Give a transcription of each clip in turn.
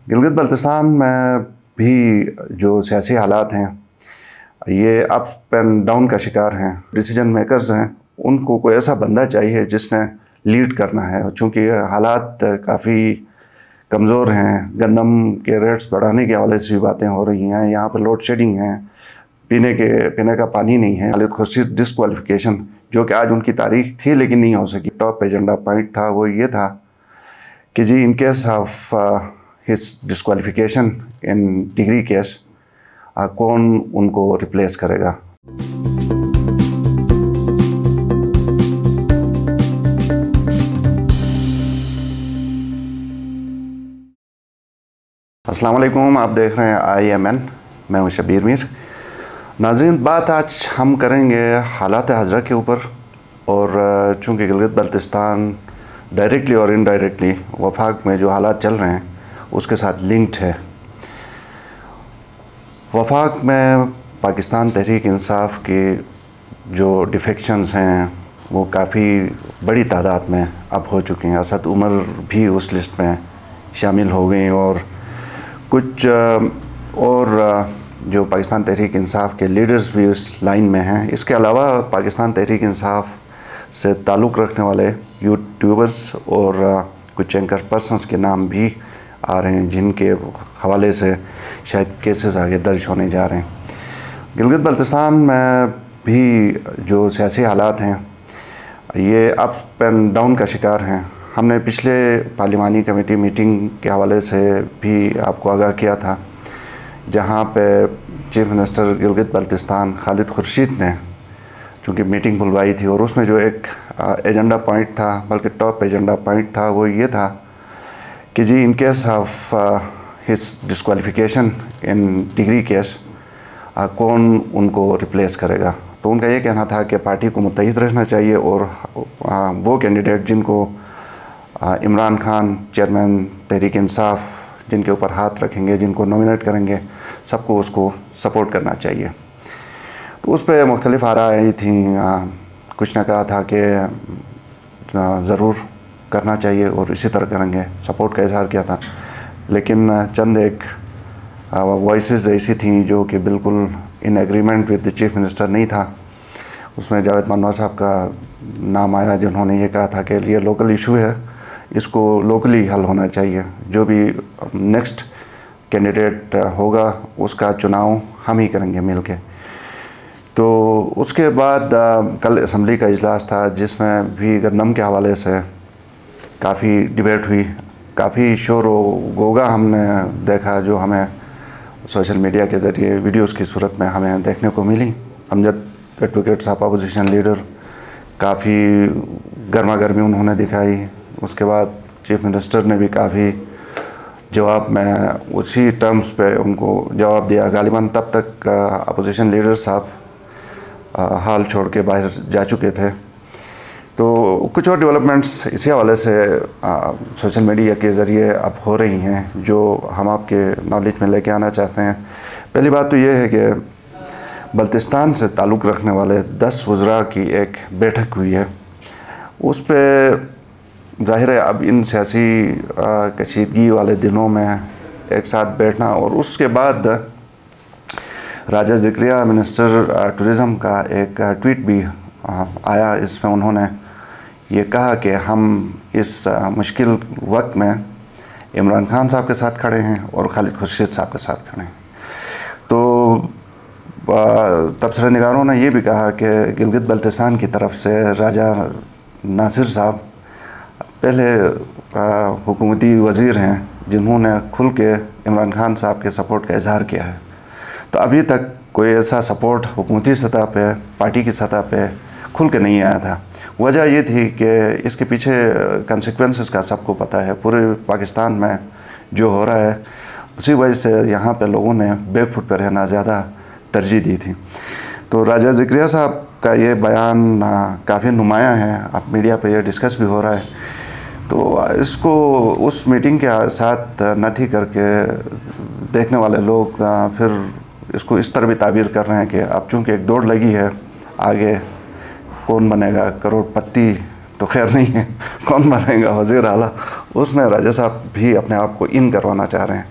गिलगित बल्तिस्तान में भी जो सियासी हालात हैं ये अप एंड डाउन का शिकार हैं। डिसीजन मेकर्स हैं, उनको कोई ऐसा बंदा चाहिए जिसने लीड करना है। चूँकि हालात काफ़ी कमज़ोर हैं, गंदम के रेट्स बढ़ाने के हवाले से भी बातें हो रही हैं, यहाँ पर लोड शेडिंग है, पीने का पानी नहीं है। खालिद खुर्शीद डिस्क्वालिफिकेशन जो कि आज उनकी तारीख थी लेकिन नहीं हो सकी। टॉप एजेंडा पॉइंट था वो ये था कि जी in case of his disqualification in degree case कौन उनको रिप्लेस करेगा। अस्सलाम वालेकुम, आप देख रहे हैं IMN, मैं हूं शबीर मीर। नाज़रीन, बात आज हम करेंगे हालात हज़रा के ऊपर, और चूँकि गिलगित बल्तिस्तान डायरेक्टली और इनडायरेक्टली वफाक में जो हालात चल रहे हैं उसके साथ लिंक्ड है। वफाक में पाकिस्तान तहरीक इंसाफ के जो डिफेक्शंस हैं वो काफ़ी बड़ी तादाद में अब हो चुके हैं। असद उमर भी उस लिस्ट में शामिल हो गए और कुछ और जो पाकिस्तान तहरीक इंसाफ के लीडर्स भी उस लाइन में हैं। इसके अलावा पाकिस्तान तहरीक इंसाफ से ताल्लुक़ रखने वाले यूट्यूबर्स और कुछ एंकर पर्सन्स के नाम भी आ रहे हैं जिनके हवाले से शायद केसेस आगे दर्ज होने जा रहे हैं। गिलगित बल्तिस्तान में भी जो सियासी हालात हैं ये अप एंड डाउन का शिकार हैं। हमने पिछले पार्लिमानी कमेटी मीटिंग के हवाले से भी आपको आगाह किया था, जहां पे चीफ मिनिस्टर गिलगित बल्तिस्तान खालिद खुर्शीद ने चूँकि मीटिंग बुलवाई थी और उसमें जो एक एजेंडा पॉइंट था, बल्कि टॉप एजेंडा पॉइंट था, वो ये था कि जी in case of his disqualification in degree case कौन उनको रिप्लेस करेगा। तो उनका ये कहना था कि पार्टी को मुत्तहिद रहना चाहिए और वो कैंडिडेट जिनको इमरान खान चेयरमैन तहरीक इंसाफ जिनके ऊपर हाथ रखेंगे, जिनको नॉमिनेट करेंगे, सबको उसको सपोर्ट करना चाहिए। तो उस पर मुख्तलिफ आराएं आई थी। कुछ ने कहा था कि ज़रूर करना चाहिए और इसी तरह करेंगे, सपोर्ट का इजहार किया था। लेकिन चंद एक वॉइसेस ऐसी थी जो कि बिल्कुल in agreement with the chief minister नहीं था। उसमें जावेद मनवा साहब का नाम आया, जिन्होंने ये कहा था कि ये लोकल इशू है, इसको लोकली हल होना चाहिए। जो भी नेक्स्ट कैंडिडेट होगा उसका चुनाव हम ही करेंगे मिल के। तो उसके बाद कल असम्बली का इजलास था जिसमें भी गंदम के हवाले से काफ़ी डिबेट हुई, काफ़ी शोर व गोगा हमने देखा, जो हमें सोशल मीडिया के ज़रिए वीडियोस की सूरत में हमें देखने को मिली। अमजद एडवोकेट साहब अपोजिशन लीडर, काफ़ी गर्मा गर्मी उन्होंने दिखाई। उसके बाद चीफ मिनिस्टर ने भी काफ़ी जवाब में उसी टर्म्स पे उनको जवाब दिया। गालिबन तब तक अपोजिशन लीडर साहब हाल छोड़ के बाहर जा चुके थे। तो कुछ और डेवलपमेंट्स इसी हवाले से सोशल मीडिया के ज़रिए अब हो रही हैं जो हम आपके नॉलेज में लेके आना चाहते हैं। पहली बात तो ये है कि बल्तिस्तान से ताल्लुक़ रखने वाले 10 वज़रा की एक बैठक हुई है। उस पर ज़ाहिर है अब इन सियासी कशीदगी वाले दिनों में एक साथ बैठना, और उसके बाद राजा ज़िक्रिया मिनिस्टर टूरिज़म का एक ट्वीट भी आया। इसमें उन्होंने ये कहा कि हम इस मुश्किल वक्त में इमरान खान साहब के साथ खड़े हैं और खालिद खुर्शीद साहब के साथ खड़े हैं। तो तबसरा निगारों ने ये भी कहा कि गिलगित बल्तिस्तान की तरफ से राजा नासिर साहब पहले हुकूमती वज़ीर हैं जिन्होंने खुल के इमरान खान साहब के सपोर्ट का इजहार किया है। तो अभी तक कोई ऐसा सपोर्ट हुकूमती सतह पे, पार्टी की सतह पे खुल के नहीं आया था। वजह ये थी कि इसके पीछे कंसिक्वेंसेस का सबको पता है। पूरे पाकिस्तान में जो हो रहा है उसी वजह से यहाँ पे लोगों ने बैकफुट पर रहना ज़्यादा तरजीह दी थी। तो राजा ज़िक्रिया साहब का ये बयान काफ़ी नुमायाँ है, अब मीडिया पे ये डिस्कस भी हो रहा है। तो इसको उस मीटिंग के साथ नथी करके देखने वाले लोग फिर इसको इस तरह भी ताबीर कर रहे हैं कि अब चूँकि एक दौड़ लगी है आगे, कौन बनेगा करोड़पति तो खैर नहीं है, कौन बनेगा वज़ीर आला, उसमें राजा साहब भी अपने आप को इन करवाना चाह रहे हैं।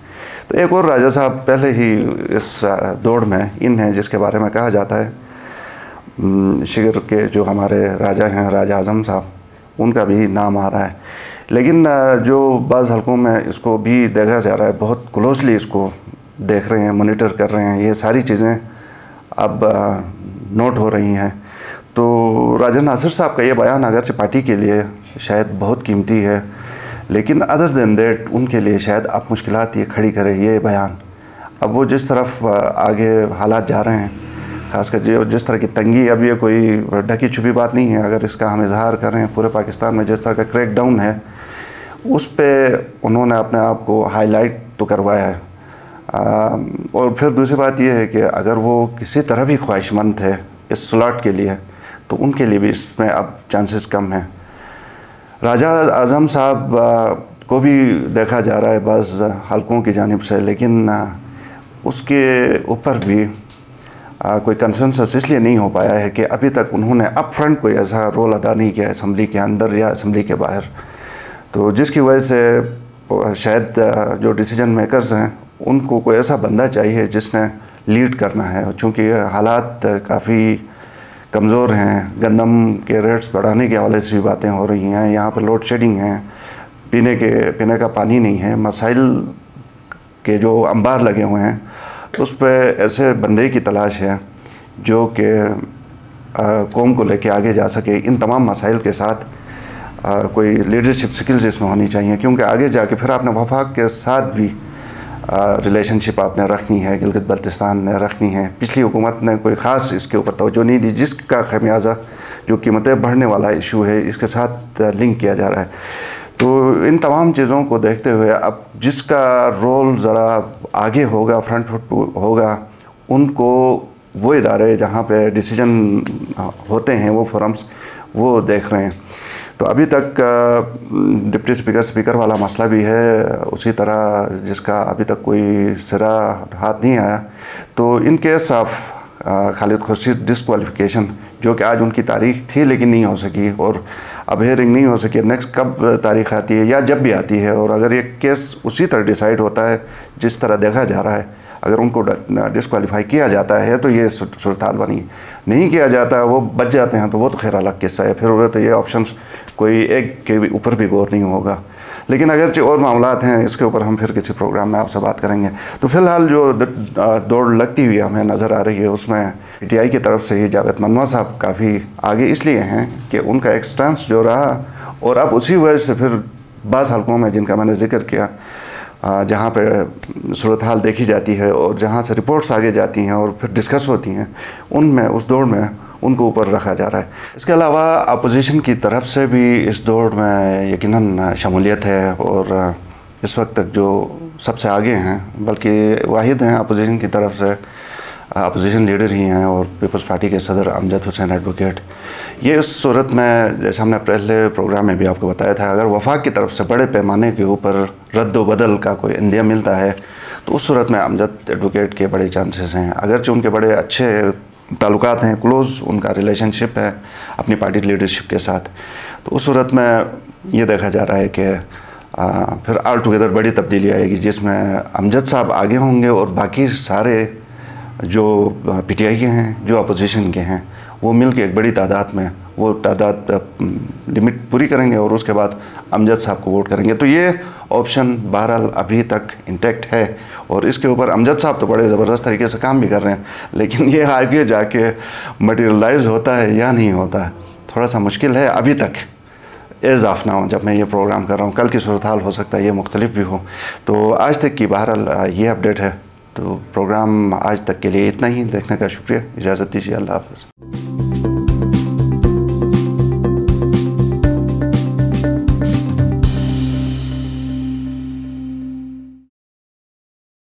तो एक और राजा साहब पहले ही इस दौड़ में इन हैं जिसके बारे में कहा जाता है, शिगर के जो हमारे राजा हैं, राजा आज़म साहब, उनका भी नाम आ रहा है। लेकिन जो बाज़ हलकों में इसको भी देखा जा रहा है, बहुत क्लोजली इसको देख रहे हैं, मॉनिटर कर रहे हैं, ये सारी चीज़ें अब नोट हो रही हैं। तो राजा नासिर साहब का ये बयान अगरचे पार्टी के लिए शायद बहुत कीमती है, लेकिन अदर देन दैट उनके लिए शायद अब मुश्किलात ये खड़ी करे ये बयान। अब वो जिस तरफ आगे हालात जा रहे हैं, ख़ासकर जो जिस तरह की तंगी, अब ये कोई ढकी छुपी बात नहीं है, अगर इसका हम इजहार कर रहे हैं, पूरे पाकिस्तान में जिस तरह का क्रैक डाउन है उस पर उन्होंने अपने आप को हाईलाइट तो करवाया है। और फिर दूसरी बात यह है कि अगर वो किसी तरह भी ख्वाहिशमंद थे इस स्लॉट के लिए, तो उनके लिए भी इसमें अब चांसेस कम हैं। राजा आज़म साहब को भी देखा जा रहा है बाज़ हलकों की जानिब से, लेकिन उसके ऊपर भी कोई कंसेंसस इसलिए नहीं हो पाया है कि अभी तक उन्होंने अप फ्रंट कोई ऐसा रोल अदा नहीं किया असम्बली के अंदर या असम्बली के बाहर। तो जिसकी वजह से शायद जो डिसीजन मेकर्स हैं उनको कोई ऐसा बंदा चाहिए जिसने लीड करना है, चूँकि हालात काफ़ी कमज़ोर हैं। गंदम के रेट्स बढ़ाने के हवाले से भी बातें हो रही हैं, यहाँ पर लोड शेडिंग है, पीने का पानी नहीं है, मसाइल के जो अंबार लगे हुए हैं, तो उस पर ऐसे बंदे की तलाश है जो कि कौम को लेके आगे जा सके। इन तमाम मसाइल के साथ कोई लीडरशिप स्किल्स इसमें होनी चाहिए, क्योंकि आगे जाके फिर आपने वफाक के साथ भी रिलेशनशिप आपने रखनी है, गिलगित बल्तिस्तान ने रखनी है। पिछली हुकूमत ने कोई ख़ास इसके ऊपर तवज्जो नहीं दी, जिसका खमियाजा जो कीमतें बढ़ने वाला इशू है इसके साथ लिंक किया जा रहा है। तो इन तमाम चीज़ों को देखते हुए अब जिसका रोल ज़रा आगे होगा, फ्रंट फुट होगा, उनको वो इदारे जहाँ पे डिसीजन होते हैं, वो फोरम्स, वो देख रहे हैं। तो अभी तक डिप्टी स्पीकर वाला मसला भी है, उसी तरह जिसका अभी तक कोई सिरा हाथ नहीं आया। तो इन case of Khalid Khurshid disqualification, जो कि आज उनकी तारीख थी लेकिन नहीं हो सकी, और अब हेयरिंग नहीं हो सकी, नेक्स्ट कब तारीख आती है या जब भी आती है, और अगर ये केस उसी तरह डिसाइड होता है जिस तरह देखा जा रहा है, अगर उनको डिस्क्वालीफाई किया जाता है तो ये सूरत हाल बनी, नहीं किया जाता, वो बच जाते हैं, तो वो तो खैर अलग किस्सा है। फिर तो ये ऑप्शंस कोई एक के भी ऊपर भी गौर नहीं होगा। लेकिन अगर जो और मामलात हैं इसके ऊपर हम फिर किसी प्रोग्राम में आपसे बात करेंगे। तो फ़िलहाल जो दौड़ लगती हुई हमें नज़र आ रही है उसमें PTI की तरफ से ही जावेद मनवा साहब काफ़ी आगे इसलिए हैं कि उनका एक स्टांस जो रहा, और अब उसी वजह से फिर बाज़ हलकों में जिनका मैंने जिक्र किया, जहाँ पे सूरत हाल देखी जाती है और जहाँ से रिपोर्ट्स आगे जाती हैं और फिर डिस्कस होती हैं, उनमें उस दौड़ में उनको ऊपर रखा जा रहा है। इसके अलावा अपोजिशन की तरफ से भी इस दौड़ में यकीनन शमूलियत है, और इस वक्त तक जो सबसे आगे हैं, बल्कि वाहिद हैं अपोजिशन की तरफ से, अपोजिशन लीडर ही हैं और पीपल्स पार्टी के सदर अमजद हुसैन एडवोकेट। ये इस सूरत में, जैसे हमने पहले प्रोग्राम में भी आपको बताया था, अगर वफाक की तरफ से बड़े पैमाने के ऊपर रद्द बदल का कोई इंदिया मिलता है तो उस सूरत में अमजद एडवोकेट के बड़े चांसेस हैं। अगरचे उनके बड़े अच्छे ताल्लुकात हैं, क्लोज़ उनका रिलेशनशिप है अपनी पार्टी लीडरशिप के साथ, तो उस सूरत में ये देखा जा रहा है कि फिर ऑल टुगेदर बड़ी तब्दीली आएगी, जिसमें अमजद साहब आगे होंगे और बाकी सारे जो PTI के हैं, जो अपोजिशन के हैं, वो मिल के एक बड़ी तादाद में वो तादाद लिमिट पूरी करेंगे और उसके बाद अमजद साहब को वोट करेंगे। तो ये ऑप्शन बहरहाल अभी तक इंटैक्ट है, और इसके ऊपर अमजद साहब तो बड़े ज़बरदस्त तरीके से काम भी कर रहे हैं, लेकिन ये आगे जाके मटेरियलाइज होता है या नहीं होता है, थोड़ा सा मुश्किल है अभी तक। एज़ ऑफ नाउ जब मैं ये प्रोग्राम कर रहा हूँ, कल की सूरत हाल हो सकता है ये मुख्तलिफ भी हो। तो आज तक की बहरहाल ये अपडेट है। तो प्रोग्राम आज तक के लिए इतना ही। देखने का शुक्रिया, इजाज़त दीजिए, अल्लाह हाफ़िज़।